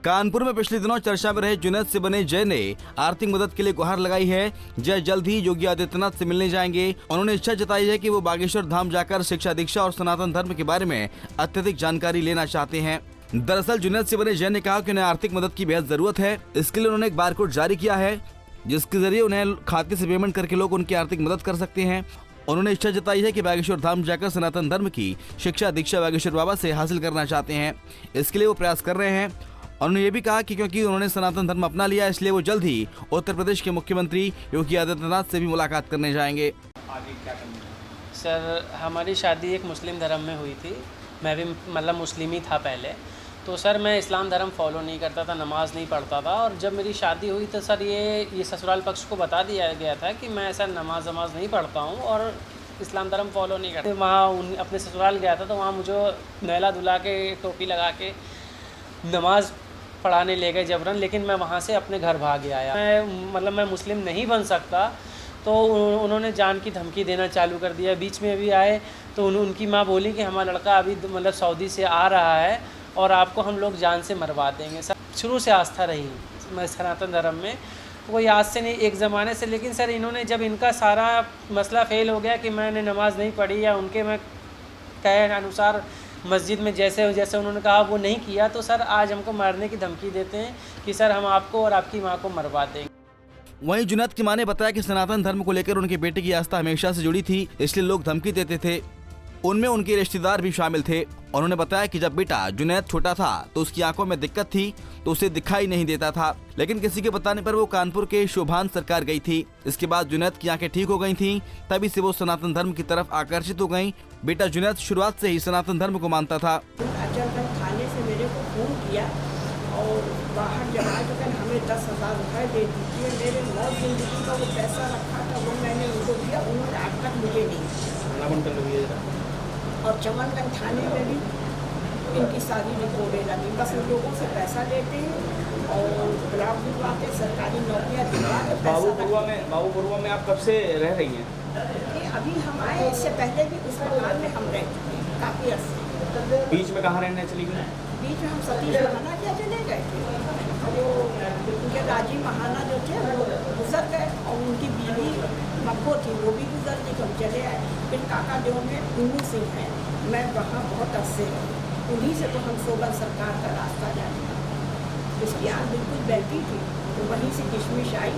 कानपुर में पिछले दिनों चर्चा में रहे जुनैद से बने जय ने आर्थिक मदद के लिए गुहार लगाई है। जय जल्द ही योगी आदित्यनाथ से मिलने जाएंगे। उन्होंने इच्छा जताई है कि वो बागेश्वर धाम जाकर शिक्षा दीक्षा और सनातन धर्म के बारे में अत्यधिक जानकारी लेना चाहते हैं। दरअसल जुनैद से बने जय ने कहा कि उन्हें आर्थिक मदद की बेहद जरूरत है। इसके लिए उन्होंने एक बारकोड जारी किया है, जिसके जरिए उन्हें खाते से पेमेंट करके लोग उनकी आर्थिक मदद कर सकते हैं। उन्होंने इच्छा जताई है कि बागेश्वर धाम जाकर सनातन धर्म की शिक्षा दीक्षा बागेश्वर बाबा से हासिल करना चाहते हैं। इसके लिए वो प्रयास कर रहे हैं। उन्होंने ये भी कहा कि क्योंकि उन्होंने सनातन धर्म अपना लिया, इसलिए वो जल्द ही उत्तर प्रदेश के मुख्यमंत्री योगी आदित्यनाथ से भी मुलाकात करने जाएंगे। आगे क्या करना है? सर, हमारी शादी एक मुस्लिम धर्म में हुई थी। मैं भी मतलब मुस्लिम ही था पहले। तो सर मैं इस्लाम धर्म फॉलो नहीं करता था, नमाज़ नहीं पढ़ता था। और जब मेरी शादी हुई तो सर ये ससुराल पक्ष को बता दिया गया था कि मैं ऐसा नमाज नहीं पढ़ता हूँ और इस्लाम धर्म फॉलो नहीं करता। वहाँ अपने ससुराल गया था तो वहाँ मुझे नहला धुला के टोपी लगा के नमाज़ पढ़ाने ले गए जबरन, लेकिन मैं वहाँ से अपने घर भाग आया। मैं मुस्लिम नहीं बन सकता, तो उन्होंने जान की धमकी देना चालू कर दिया। बीच में अभी आए तो उनकी माँ बोली कि हमारा लड़का अभी मतलब सऊदी से आ रहा है और आपको हम लोग जान से मरवा देंगे। सर शुरू से आस्था रही मैं सनातन धर्म में, कोई आज से नहीं, एक ज़माने से। लेकिन सर इन्होंने जब इनका सारा मसला फेल हो गया कि मैंने नमाज़ नहीं पढ़ी या उनके मैं कहे अनुसार मस्जिद में जैसे उन्होंने कहा वो नहीं किया, तो सर आज हमको मारने की धमकी देते हैं कि सर हम आपको और आपकी माँ को मरवा देंगे। वहीं जुनैद की मां ने बताया कि सनातन धर्म को लेकर उनके बेटे की आस्था हमेशा से जुड़ी थी, इसलिए लोग धमकी देते थे। उनमें उनके रिश्तेदार भी शामिल थे। उन्होंने बताया कि जब बेटा जुनैद छोटा था तो उसकी आंखों में दिक्कत थी, तो उसे दिखाई नहीं देता था, लेकिन किसी के बताने पर वो कानपुर के शोभान सरकार गई थी। इसके बाद जुनैद की आंखें ठीक हो गई थीं, तभी से वो सनातन धर्म की तरफ आकर्षित हो गईं। बेटा जुनैद शुरुआत से ही सनातन धर्म को मानता था। अचलगंज थाने से मेरे को फोन किया और बाहर जमा कर हमें 10,000 रुपये दे दीजिए। मेरे मौत जिंदगी का वो पैसा रखा था वो मैंने उनको दिया, उन्होंने आज तक मुझे नहीं। और चमनगंज थाने में भी इनकी शादी निकोड़े लगी, बस उन लोगों से पैसा लेते हैं और ब्लॉक दिलवाते, सरकारी नौकरियाँ दिलवाते। बाबूपुरवा में आप कब से रह रही हैं? अभी हम आए, इससे पहले भी उस मकान में हम रह चुके हैं काफ़ी अर्से। बीच में कहाँ रहने चली गई? बीच में हम सतीश महाना क्या चले गए थे, वो उनके राजीव महाना जो थे वो गुजर गए और उनकी बीवी मक्को थी वो भी गुजर गई, हम चले आए। फिर काका जो में उन्नू सिंह हैं, मैं वहाँ बहुत अर्से रही, उन्हीं से तो हम सोबन सरकार का रास्ता जाने। उसकी आँख बिल्कुल बैठी थी, तो वहीं से किशमिश आई,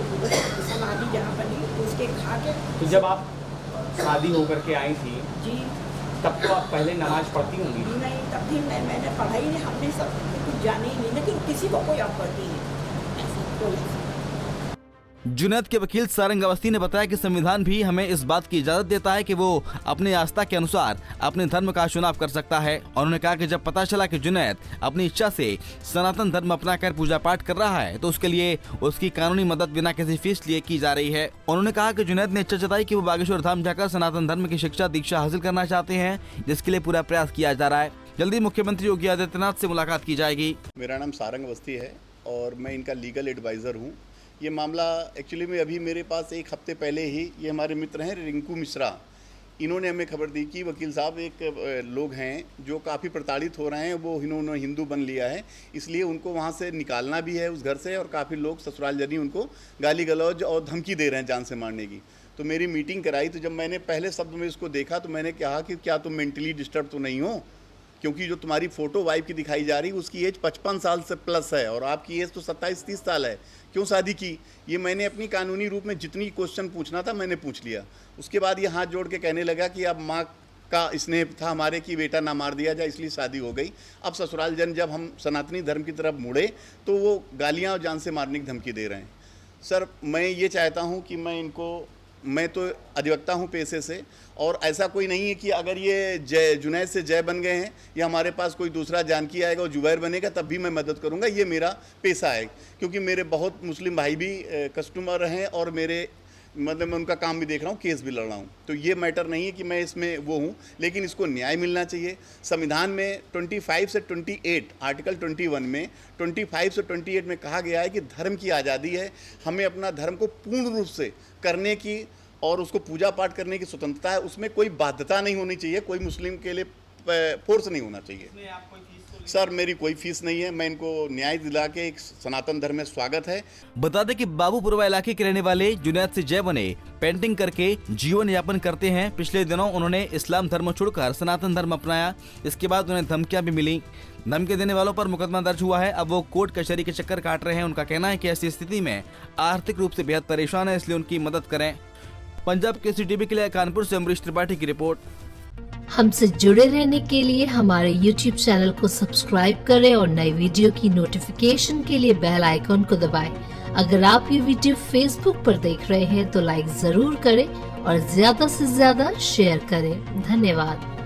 समाधि जहाँ बनी उसके खा के। तो जब आप शादी होकर के आई थी जी, तब तो आप पहले नमाज पढ़ती होंगी? नहीं, तब भी मैंने पढ़ाई नहीं, हमने सब कुछ जाने ही नहीं, लेकिन किसी को कोई आपत्ति नहीं ऐसी कोई। जुनैद के वकील सारंग अवस्थी ने बताया कि संविधान भी हमें इस बात की इजाजत देता है कि वो अपनी आस्था के अनुसार अपने धर्म का चुनाव कर सकता है। उन्होंने कहा कि जब पता चला कि जुनैद अपनी इच्छा से सनातन धर्म अपनाकर पूजा पाठ कर रहा है तो उसके लिए उसकी कानूनी मदद बिना किसी फीस लिए की जा रही है। उन्होंने कहा कि जुनैद ने इच्छा जताई कि वो बागेश्वर धाम जाकर सनातन धर्म की शिक्षा दीक्षा हासिल करना चाहते हैं, जिसके लिए पूरा प्रयास किया जा रहा है। जल्दी मुख्यमंत्री योगी आदित्यनाथ से मुलाकात की जाएगी। मेरा नाम सारंग अवस्थी है और मैं इनका लीगल एडवाइज़र हूँ। ये मामला एक्चुअली में अभी मेरे पास एक हफ्ते पहले ही, ये हमारे मित्र हैं रिंकू मिश्रा, इन्होंने हमें खबर दी कि वकील साहब एक लोग हैं जो काफ़ी प्रताड़ित हो रहे हैं, वो इन्होंने हिंदू बन लिया है, इसलिए उनको वहाँ से निकालना भी है उस घर से, और काफ़ी लोग ससुराल जनी उनको गाली गलौज और धमकी दे रहे हैं जान से मारने की। तो मेरी मीटिंग कराई, तो जब मैंने पहले शब्द में इसको देखा तो मैंने कहा कि क्या तुम मेंटली डिस्टर्ब तो नहीं हो, क्योंकि जो तुम्हारी फ़ोटो वाइफ की दिखाई जा रही है उसकी एज 55 साल से प्लस है और आपकी एज तो 27-30 साल है, क्यों शादी की? ये मैंने अपनी कानूनी रूप में जितनी क्वेश्चन पूछना था मैंने पूछ लिया। उसके बाद ये हाथ जोड़ के कहने लगा कि अब माँ का स्नेह था हमारे कि बेटा ना मार दिया जाए, इसलिए शादी हो गई। अब ससुराल जन जब हम सनातनी धर्म की तरफ मुड़े तो वो गालियाँ और जान से मारने की धमकी दे रहे हैं। सर मैं ये चाहता हूँ कि मैं तो अधिवक्ता हूँ पेशे से, और ऐसा कोई नहीं है कि अगर ये जुनैद से जय बन गए हैं या हमारे पास कोई दूसरा जानकी आएगा और जुबैर बनेगा तब भी मैं मदद करूँगा। ये मेरा पेशा है, क्योंकि मेरे बहुत मुस्लिम भाई भी कस्टमर हैं और मेरे मतलब मैं उनका काम भी देख रहा हूँ, केस भी लड़ रहा हूँ। तो ये मैटर नहीं है कि मैं इसमें वो हूँ, लेकिन इसको न्याय मिलना चाहिए। संविधान में 25 से 28 आर्टिकल 21 में 25 से 28 में कहा गया है कि धर्म की आज़ादी है, हमें अपना धर्म को पूर्ण रूप से करने की और उसको पूजा पाठ करने की स्वतंत्रता है, उसमें कोई बाध्यता नहीं होनी चाहिए, कोई मुस्लिम के लिए फोर्स नहीं होना चाहिए। सर मेरी कोई फीस नहीं है, मैं इनको न्याय दिला के एक सनातन धर्म में स्वागत है। बता दें कि बाबूपुरवा इलाके के रहने वाले जुनैद से जय बने पेंटिंग करके जीवन यापन करते हैं। पिछले दिनों उन्होंने इस्लाम धर्म छोड़कर सनातन धर्म अपनाया। इसके बाद उन्हें धमकियां भी मिली। धमकी देने वालों पर मुकदमा दर्ज हुआ है। अब वो कोर्ट कचहरी के चक्कर काट रहे हैं। उनका कहना है कि ऐसी स्थिति में आर्थिक रूप से बेहद परेशान है, इसलिए उनकी मदद करें। पंजाब केसरी के लिए कानपुर से अमरीश त्रिपाठी की रिपोर्ट। हमसे जुड़े रहने के लिए हमारे YouTube चैनल को सब्सक्राइब करें और नई वीडियो की नोटिफिकेशन के लिए बेल आइकॉन को दबाएं। अगर आप ये वीडियो Facebook पर देख रहे हैं तो लाइक जरूर करें और ज्यादा से ज्यादा शेयर करें। धन्यवाद।